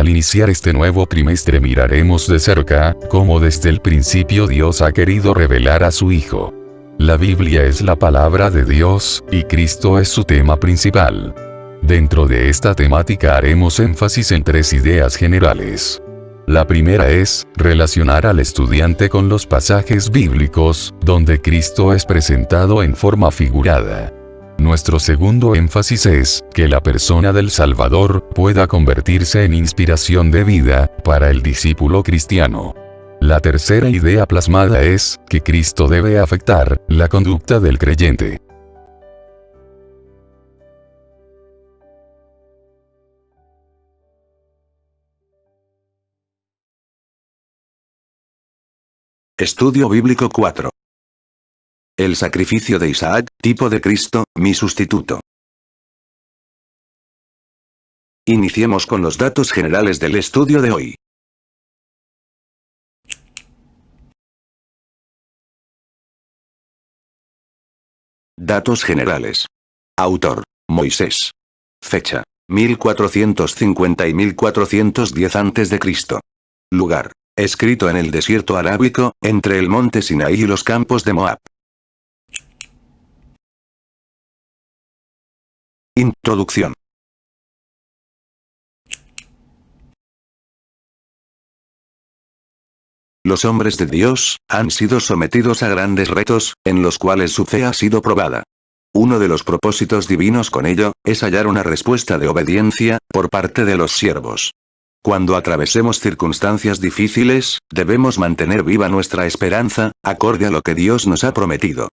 Al iniciar este nuevo trimestre miraremos de cerca cómo desde el principio Dios ha querido revelar a su Hijo. La Biblia es la palabra de Dios, y Cristo es su tema principal. Dentro de esta temática haremos énfasis en tres ideas generales. La primera es relacionar al estudiante con los pasajes bíblicos, donde Cristo es presentado en forma figurada. Nuestro segundo énfasis es que la persona del Salvador pueda convertirse en inspiración de vida para el discípulo cristiano. La tercera idea plasmada es que Cristo debe afectar la conducta del creyente. Estudio Bíblico 4. El sacrificio de Isaac, tipo de Cristo, mi sustituto. Iniciemos con los datos generales del estudio de hoy. Datos generales. Autor: Moisés. Fecha: 1450 y 1410 a.C. Lugar: escrito en el desierto arábico, entre el monte Sinaí y los campos de Moab. Introducción. Los hombres de Dios han sido sometidos a grandes retos, en los cuales su fe ha sido probada. Uno de los propósitos divinos con ello, es hallar una respuesta de obediencia, por parte de los siervos. Cuando atravesemos circunstancias difíciles, debemos mantener viva nuestra esperanza, acorde a lo que Dios nos ha prometido.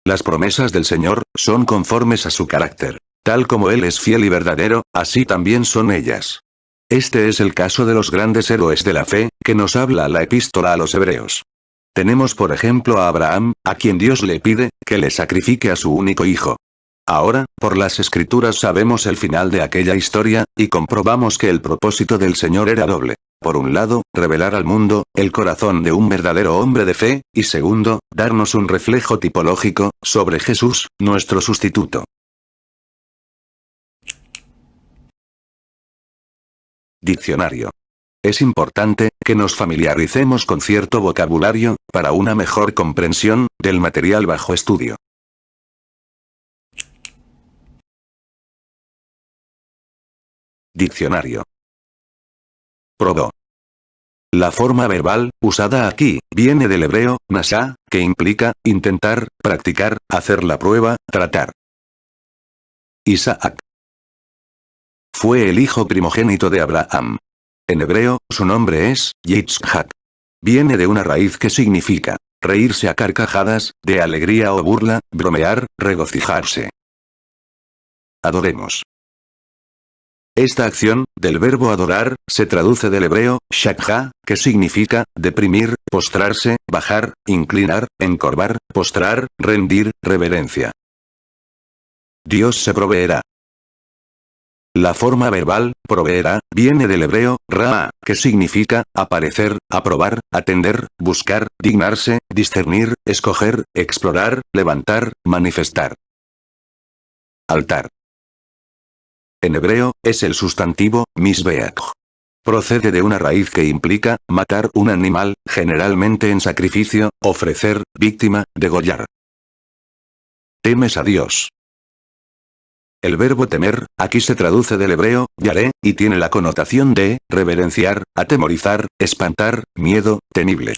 Las promesas del Señor, son conformes a su carácter. Tal como Él es fiel y verdadero, así también son ellas. Este es el caso de los grandes héroes de la fe, que nos habla la epístola a los Hebreos. Tenemos por ejemplo a Abraham, a quien Dios le pide, que le sacrifique a su único hijo. Ahora, por las Escrituras sabemos el final de aquella historia, y comprobamos que el propósito del Señor era doble. Por un lado, revelar al mundo, el corazón de un verdadero hombre de fe, y segundo, darnos un reflejo tipológico, sobre Jesús, nuestro sustituto. Diccionario. Es importante, que nos familiaricemos con cierto vocabulario, para una mejor comprensión, del material bajo estudio. Diccionario. Probó. La forma verbal, usada aquí, viene del hebreo, nasá, que implica, intentar, practicar, hacer la prueba, tratar. Isaac. Fue el hijo primogénito de Abraham. En hebreo, su nombre es, Yitzhak. Viene de una raíz que significa, reírse a carcajadas, de alegría o burla, bromear, regocijarse. Adoremos. Esta acción, del verbo adorar, se traduce del hebreo, shakha, que significa, deprimir, postrarse, bajar, inclinar, encorvar, postrar, rendir, reverencia. Dios se proveerá. La forma verbal, proveerá, viene del hebreo, ra'a, que significa, aparecer, aprobar, atender, buscar, dignarse, discernir, escoger, explorar, levantar, manifestar. Altar. En hebreo, es el sustantivo, misbeach. Procede de una raíz que implica, matar un animal, generalmente en sacrificio, ofrecer, víctima, degollar. Temes a Dios. El verbo temer, aquí se traduce del hebreo, yaré, y tiene la connotación de, reverenciar, atemorizar, espantar, miedo, temible.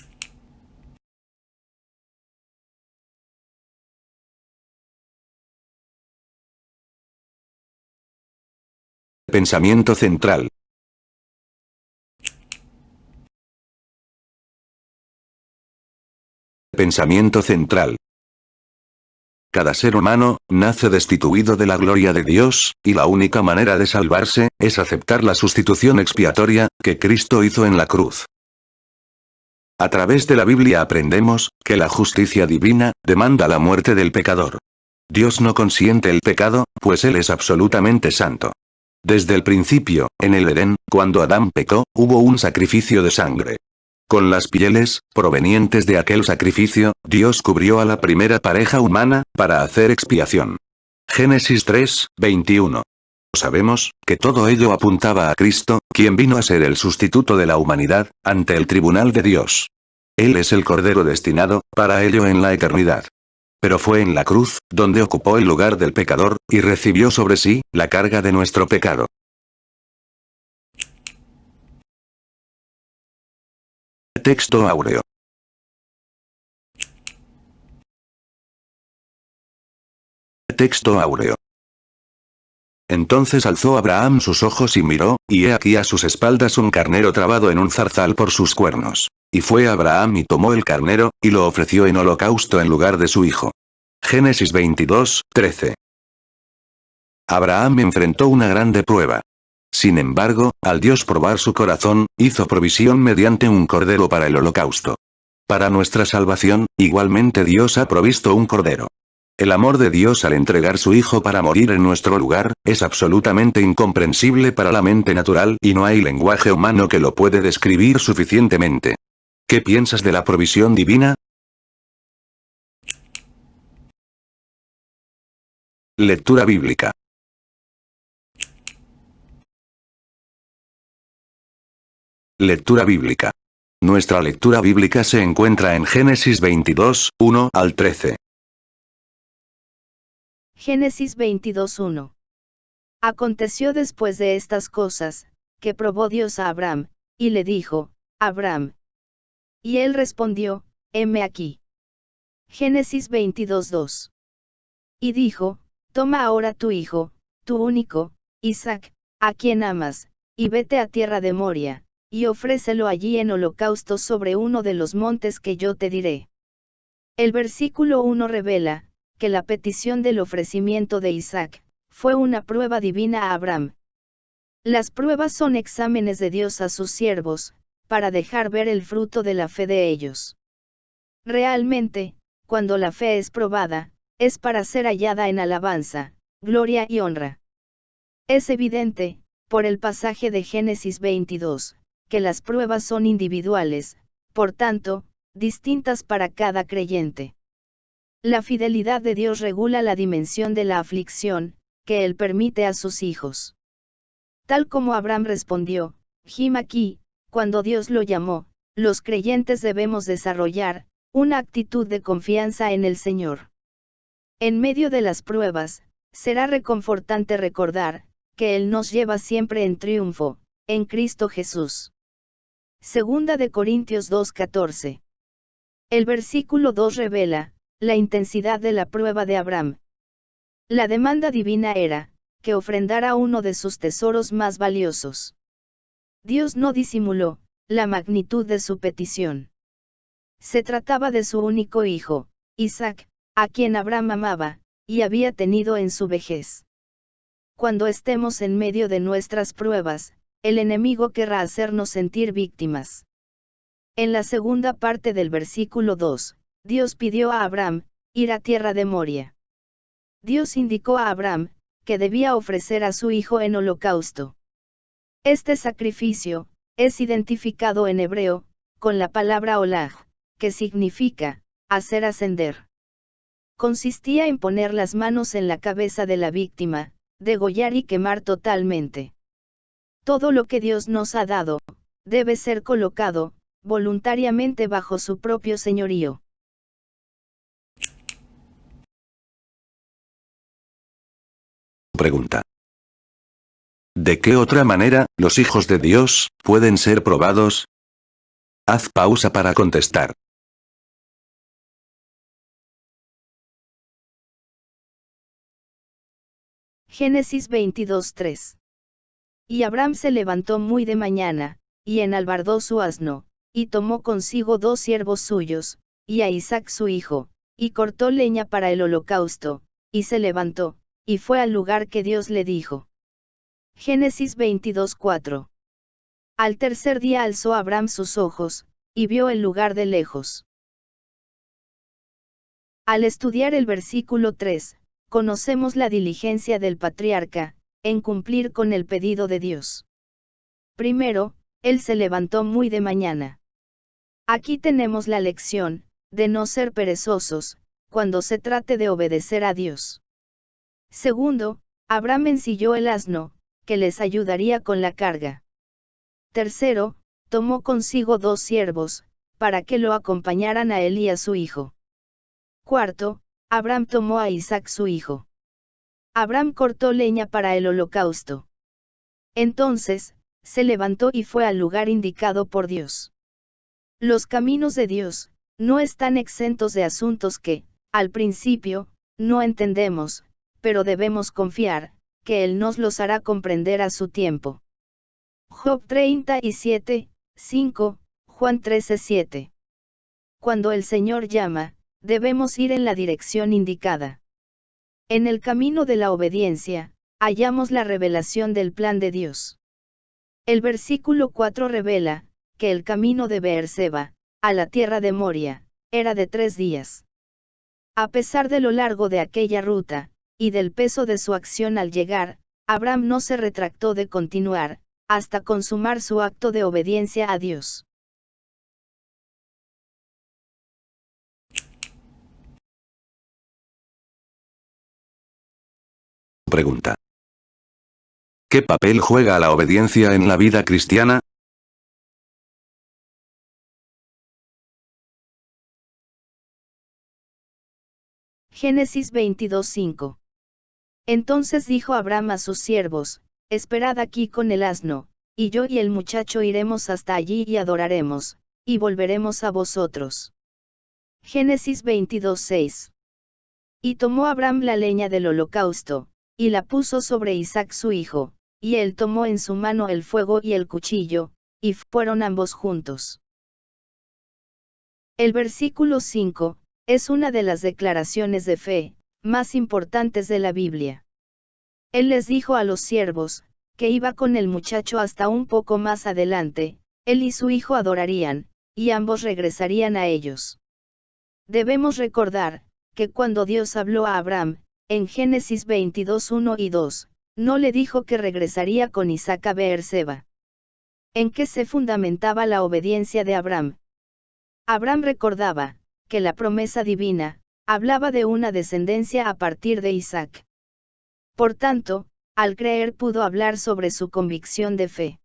Pensamiento central. Pensamiento central. Cada ser humano, nace destituido de la gloria de Dios, y la única manera de salvarse, es aceptar la sustitución expiatoria, que Cristo hizo en la cruz. A través de la Biblia aprendemos, que la justicia divina, demanda la muerte del pecador. Dios no consiente el pecado, pues Él es absolutamente santo. Desde el principio, en el Edén, cuando Adán pecó, hubo un sacrificio de sangre. Con las pieles, provenientes de aquel sacrificio, Dios cubrió a la primera pareja humana, para hacer expiación. Génesis 3, 21. Sabemos que todo ello apuntaba a Cristo, quien vino a ser el sustituto de la humanidad, ante el tribunal de Dios. Él es el Cordero destinado, para ello en la eternidad. Pero fue en la cruz, donde ocupó el lugar del pecador, y recibió sobre sí, la carga de nuestro pecado. Texto áureo. Texto áureo. Entonces alzó Abraham sus ojos y miró, y he aquí a sus espaldas un carnero trabado en un zarzal por sus cuernos. Y fue Abraham y tomó el carnero, y lo ofreció en holocausto en lugar de su hijo. Génesis 22, 13. Abraham enfrentó una grande prueba. Sin embargo, al Dios probar su corazón, hizo provisión mediante un cordero para el holocausto. Para nuestra salvación, igualmente Dios ha provisto un cordero. El amor de Dios al entregar su Hijo para morir en nuestro lugar, es absolutamente incomprensible para la mente natural y no hay lenguaje humano que lo puede describir suficientemente. ¿Qué piensas de la provisión divina? Lectura bíblica. Lectura bíblica. Nuestra lectura bíblica se encuentra en Génesis 22, 1 al 13. Génesis 22:1. Aconteció después de estas cosas, que probó Dios a Abraham, y le dijo, Abraham. Y él respondió, heme aquí. Génesis 22:2. Y dijo, toma ahora tu hijo, tu único, Isaac, a quien amas, y vete a tierra de Moria, y ofrécelo allí en holocausto sobre uno de los montes que yo te diré. El versículo 1 revela, que la petición del ofrecimiento de Isaac, fue una prueba divina a Abraham. Las pruebas son exámenes de Dios a sus siervos, para dejar ver el fruto de la fe de ellos. Realmente, cuando la fe es probada, es para ser hallada en alabanza, gloria y honra. Es evidente, por el pasaje de Génesis 22, que las pruebas son individuales, por tanto, distintas para cada creyente. La fidelidad de Dios regula la dimensión de la aflicción, que Él permite a sus hijos. Tal como Abraham respondió, Jim aquí, cuando Dios lo llamó, los creyentes debemos desarrollar una actitud de confianza en el Señor. En medio de las pruebas, será reconfortante recordar que Él nos lleva siempre en triunfo, en Cristo Jesús. Segunda de Corintios 2:14. El versículo 2 revela la intensidad de la prueba de Abraham. La demanda divina era que ofrendara uno de sus tesoros más valiosos. Dios no disimuló la magnitud de su petición. Se trataba de su único hijo, Isaac, a quien Abraham amaba, y había tenido en su vejez. Cuando estemos en medio de nuestras pruebas, el enemigo querrá hacernos sentir víctimas. En la segunda parte del versículo 2, Dios pidió a Abraham ir a tierra de Moria. Dios indicó a Abraham que debía ofrecer a su hijo en holocausto. Este sacrificio es identificado en hebreo con la palabra olaj, que significa hacer ascender. Consistía en poner las manos en la cabeza de la víctima, degollar y quemar totalmente. Todo lo que Dios nos ha dado debe ser colocado voluntariamente bajo su propio señorío. Pregunta. ¿De qué otra manera los hijos de Dios pueden ser probados? Haz pausa para contestar. Génesis 22:3. Y Abraham se levantó muy de mañana, y enalbardó su asno, y tomó consigo 2 siervos suyos, y a Isaac su hijo, y cortó leña para el holocausto, y se levantó, y fue al lugar que Dios le dijo. Génesis 22:4. Al tercer día alzó Abraham sus ojos, y vio el lugar de lejos. Al estudiar el versículo 3, conocemos la diligencia del patriarca, en cumplir con el pedido de Dios. Primero, él se levantó muy de mañana. Aquí tenemos la lección, de no ser perezosos, cuando se trate de obedecer a Dios. Segundo, Abraham ensilló el asno, que les ayudaría con la carga. Tercero, tomó consigo 2 siervos, para que lo acompañaran a él y a su hijo. Cuarto, Abraham tomó a Isaac su hijo. Abraham cortó leña para el holocausto. Entonces, se levantó y fue al lugar indicado por Dios. Los caminos de Dios no están exentos de asuntos que, al principio, no entendemos, pero debemos confiar, que Él nos los hará comprender a su tiempo. Job 37, 5, Juan 13, 7. Cuando el Señor llama, debemos ir en la dirección indicada. En el camino de la obediencia, hallamos la revelación del plan de Dios. El versículo 4 revela, que el camino de Beerseba, a la tierra de Moria, era de 3 días. A pesar de lo largo de aquella ruta, y del peso de su acción al llegar, Abraham no se retractó de continuar, hasta consumar su acto de obediencia a Dios. Pregunta. ¿Qué papel juega la obediencia en la vida cristiana? Génesis 22:5. Entonces dijo Abraham a sus siervos: Esperad aquí con el asno, y yo y el muchacho iremos hasta allí y adoraremos, y volveremos a vosotros. Génesis 22:6. Y tomó Abraham la leña del holocausto, y la puso sobre Isaac su hijo, y él tomó en su mano el fuego y el cuchillo, y fueron ambos juntos. El versículo 5, es una de las declaraciones de fe más importantes de la Biblia. Él les dijo a los siervos, que iba con el muchacho hasta un poco más adelante, él y su hijo adorarían, y ambos regresarían a ellos. Debemos recordar, que cuando Dios habló a Abraham, en Génesis 22:1 y 2, no le dijo que regresaría con Isaac a Beerseba. ¿En qué se fundamentaba la obediencia de Abraham? Abraham recordaba, que la promesa divina, hablaba de una descendencia a partir de Isaac. Por tanto, al creer pudo hablar sobre su convicción de fe.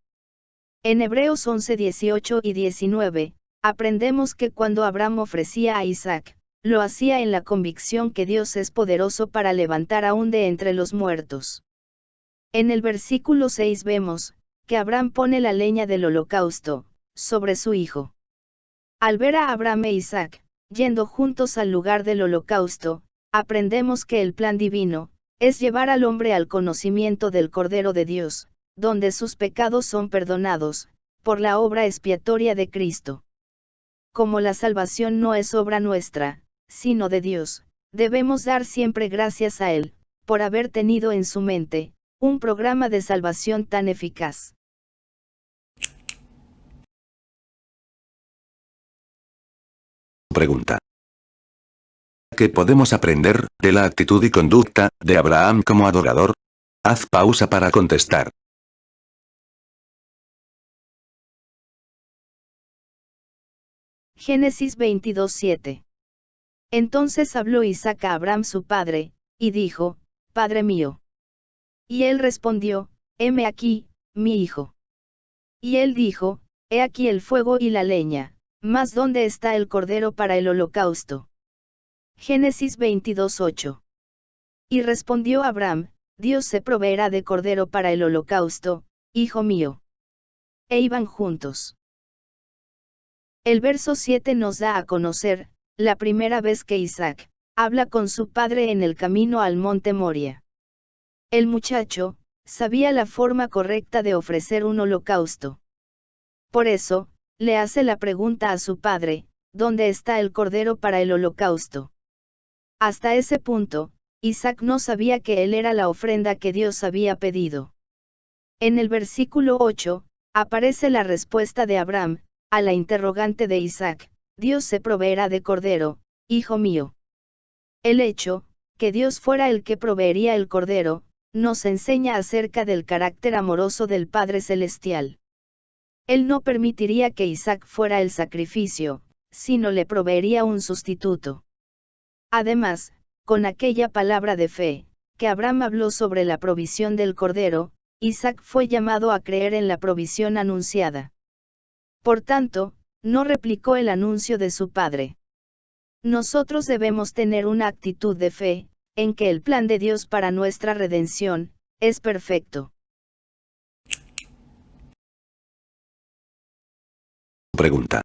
En Hebreos 11:18 y 19, aprendemos que cuando Abraham ofrecía a Isaac, lo hacía en la convicción que Dios es poderoso para levantar aún de entre los muertos. En el versículo 6 vemos, que Abraham pone la leña del holocausto, sobre su hijo. Al ver a Abraham e Isaac, yendo juntos al lugar del holocausto, aprendemos que el plan divino, es llevar al hombre al conocimiento del Cordero de Dios, donde sus pecados son perdonados, por la obra expiatoria de Cristo. Como la salvación no es obra nuestra, sino de Dios, debemos dar siempre gracias a Él, por haber tenido en su mente, un programa de salvación tan eficaz. Pregunta. ¿Qué podemos aprender de la actitud y conducta de Abraham como adorador? Haz pausa para contestar. Génesis 22:7. Entonces habló Isaac a Abraham su padre, y dijo: Padre mío. Y él respondió: Heme aquí, mi hijo. Y él dijo: He aquí el fuego y la leña, mas ¿dónde está el cordero para el holocausto? Génesis 22:8. Y respondió Abraham: Dios se proveerá de cordero para el holocausto, hijo mío. E iban juntos. El verso 7 nos da a conocer, la primera vez que Isaac habla con su padre en el camino al monte Moria. El muchacho sabía la forma correcta de ofrecer un holocausto. Por eso, le hace la pregunta a su padre: ¿dónde está el cordero para el holocausto? Hasta ese punto, Isaac no sabía que él era la ofrenda que Dios había pedido. En el versículo 8, aparece la respuesta de Abraham a la interrogante de Isaac: Dios se proveerá de cordero, hijo mío. El hecho, que Dios fuera el que proveería el cordero, nos enseña acerca del carácter amoroso del Padre Celestial. Él no permitiría que Isaac fuera el sacrificio, sino le proveería un sustituto. Además, con aquella palabra de fe, que Abraham habló sobre la provisión del cordero, Isaac fue llamado a creer en la provisión anunciada. Por tanto, no replicó el anuncio de su padre. Nosotros debemos tener una actitud de fe, en que el plan de Dios para nuestra redención es perfecto. Pregunta.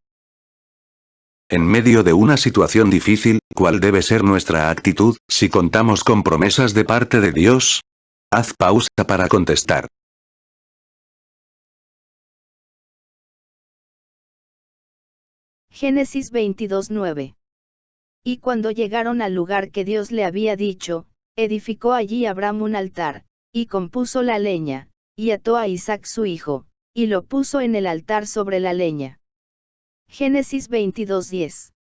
En medio de una situación difícil, ¿cuál debe ser nuestra actitud, si contamos con promesas de parte de Dios? Haz pausa para contestar. Génesis 22:9. Y cuando llegaron al lugar que Dios le había dicho, edificó allí Abraham un altar, y compuso la leña, y ató a Isaac su hijo, y lo puso en el altar sobre la leña. Génesis 22:10.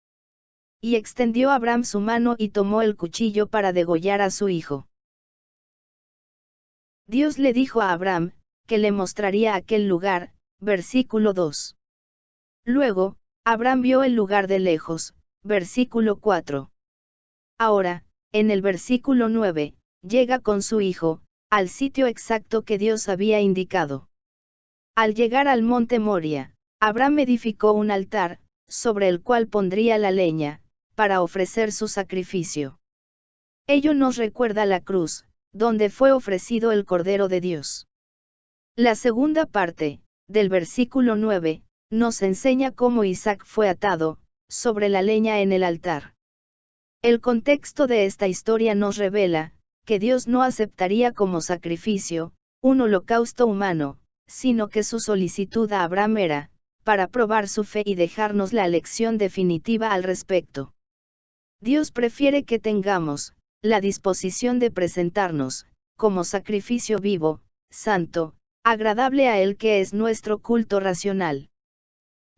Y extendió Abraham su mano y tomó el cuchillo para degollar a su hijo. Dios le dijo a Abraham, que le mostraría aquel lugar, versículo 2. Luego, Abraham vio el lugar de lejos, versículo 4. Ahora, en el versículo 9, llega con su hijo, al sitio exacto que Dios había indicado. Al llegar al monte Moria, Abraham edificó un altar, sobre el cual pondría la leña, para ofrecer su sacrificio. Ello nos recuerda la cruz, donde fue ofrecido el Cordero de Dios. La segunda parte, del versículo 9, nos enseña cómo Isaac fue atado, sobre la leña en el altar. El contexto de esta historia nos revela, que Dios no aceptaría como sacrificio, un holocausto humano, sino que su solicitud a Abraham era, para probar su fe y dejarnos la lección definitiva al respecto. Dios prefiere que tengamos, la disposición de presentarnos, como sacrificio vivo, santo, agradable a Él, que es nuestro culto racional.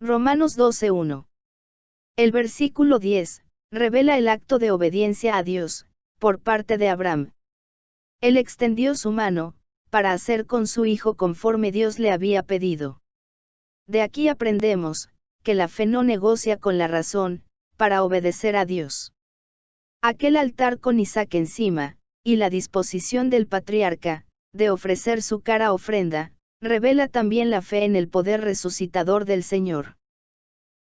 Romanos 12:1. El versículo 10, revela el acto de obediencia a Dios, por parte de Abraham. Él extendió su mano, para hacer con su hijo conforme Dios le había pedido. De aquí aprendemos, que la fe no negocia con la razón, para obedecer a Dios. Aquel altar con Isaac encima, y la disposición del patriarca, de ofrecer su cara ofrenda, revela también la fe en el poder resucitador del Señor.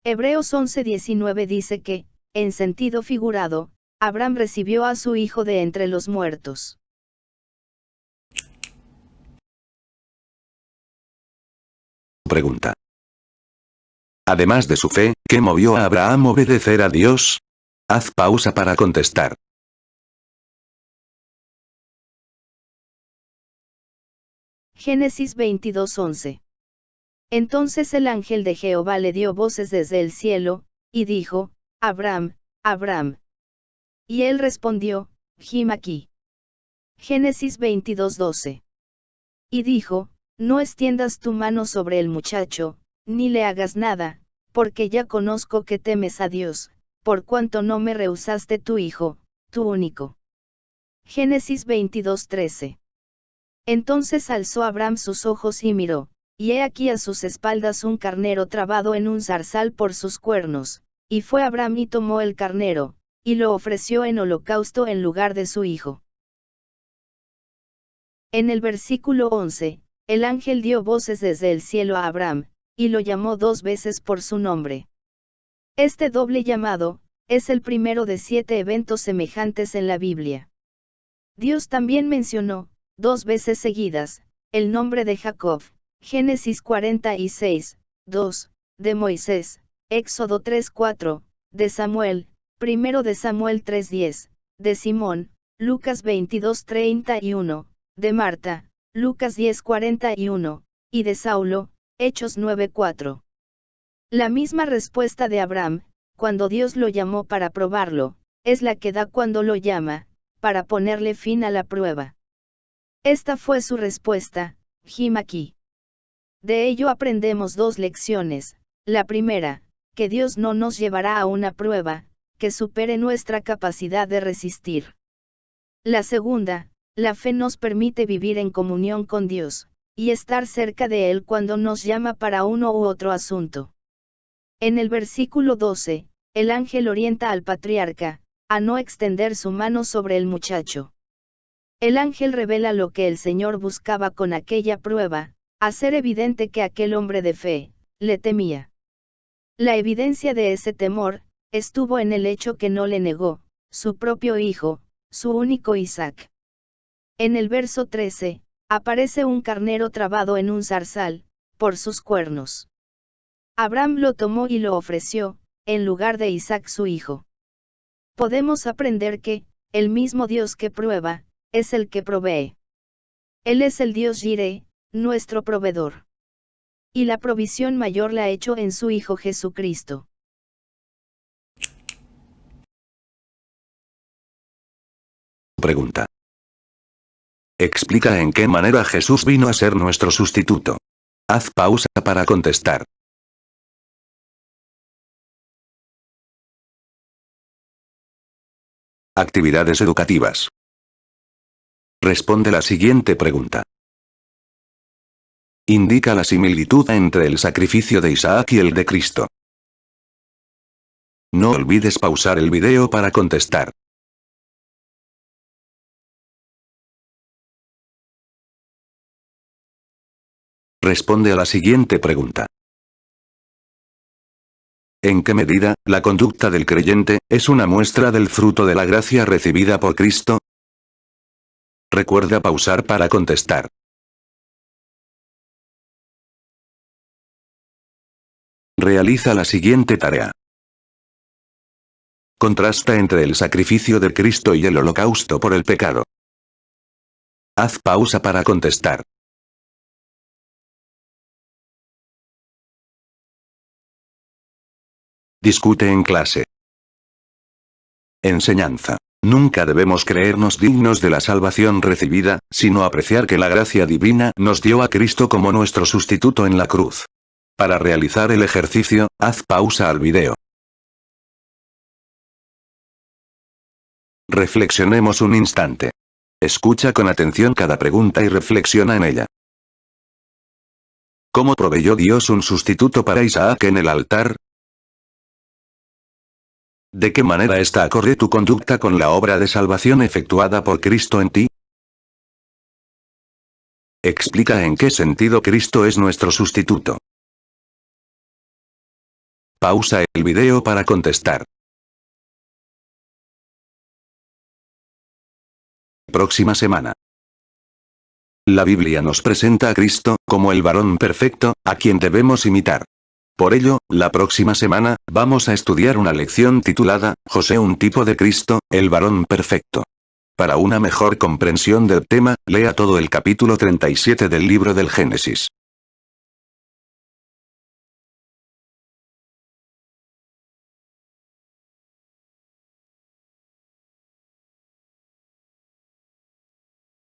Hebreos 11:19 dice que, en sentido figurado, Abraham recibió a su hijo de entre los muertos. Pregunta. Además de su fe, ¿qué movió a Abraham a obedecer a Dios? Haz pausa para contestar. Génesis 22:11. Entonces el ángel de Jehová le dio voces desde el cielo, y dijo, Abraham, Abraham. Y él respondió, Jim aquí. Génesis 22:12. Y dijo, no extiendas tu mano sobre el muchacho, ni le hagas nada, porque ya conozco que temes a Dios, por cuanto no me rehusaste tu hijo, tu único. Génesis 22:13. Entonces alzó Abraham sus ojos y miró, y he aquí a sus espaldas un carnero trabado en un zarzal por sus cuernos, y fue Abraham y tomó el carnero, y lo ofreció en holocausto en lugar de su hijo. En el versículo 11, el ángel dio voces desde el cielo a Abraham, y lo llamó 2 veces por su nombre. Este doble llamado, es el primero de 7 eventos semejantes en la Biblia. Dios también mencionó, 2 veces seguidas, el nombre de Jacob, Génesis 46, 2, de Moisés, Éxodo 3:4, de Samuel, 1 de Samuel 3:10, de Simón, Lucas 22:31, de Marta, Lucas 10:41, y de Saulo, Hechos 9:4. La misma respuesta de Abraham, cuando Dios lo llamó para probarlo, es la que da cuando lo llama, para ponerle fin a la prueba. Esta fue su respuesta, Jim aquí. De ello aprendemos 2 lecciones. La primera, que Dios no nos llevará a una prueba, que supere nuestra capacidad de resistir. La segunda, la fe nos permite vivir en comunión con Dios, y estar cerca de Él cuando nos llama para uno u otro asunto. En el versículo 12, el ángel orienta al patriarca, a no extender su mano sobre el muchacho. El ángel revela lo que el Señor buscaba con aquella prueba, hacer evidente que aquel hombre de fe, le temía. La evidencia de ese temor, estuvo en el hecho que no le negó, su propio hijo, su único Isaac. En el verso 13, aparece un carnero trabado en un zarzal, por sus cuernos. Abraham lo tomó y lo ofreció, en lugar de Isaac su hijo. Podemos aprender que, el mismo Dios que prueba, es el que provee. Él es el Dios Jireh, nuestro proveedor. Y la provisión mayor la ha hecho en su Hijo Jesucristo. Pregunta. Explica en qué manera Jesús vino a ser nuestro sustituto. Haz pausa para contestar. Actividades educativas. Responde la siguiente pregunta. Indica la similitud entre el sacrificio de Isaac y el de Cristo. No olvides pausar el video para contestar. Responde a la siguiente pregunta. ¿En qué medida, la conducta del creyente, es una muestra del fruto de la gracia recibida por Cristo? Recuerda pausar para contestar. Realiza la siguiente tarea. Contrasta entre el sacrificio de Cristo y el holocausto por el pecado. Haz pausa para contestar. Discute en clase. Enseñanza. Nunca debemos creernos dignos de la salvación recibida, sino apreciar que la gracia divina nos dio a Cristo como nuestro sustituto en la cruz. Para realizar el ejercicio, haz pausa al video. Reflexionemos un instante. Escucha con atención cada pregunta y reflexiona en ella. ¿Cómo proveyó Dios un sustituto para Isaac en el altar? ¿De qué manera está acorde tu conducta con la obra de salvación efectuada por Cristo en ti? Explica en qué sentido Cristo es nuestro sustituto. Pausa el video para contestar. Próxima semana. La Biblia nos presenta a Cristo, como el varón perfecto, a quien debemos imitar. Por ello, la próxima semana, vamos a estudiar una lección titulada, José un tipo de Cristo, el varón perfecto. Para una mejor comprensión del tema, lea todo el capítulo 37 del libro del Génesis.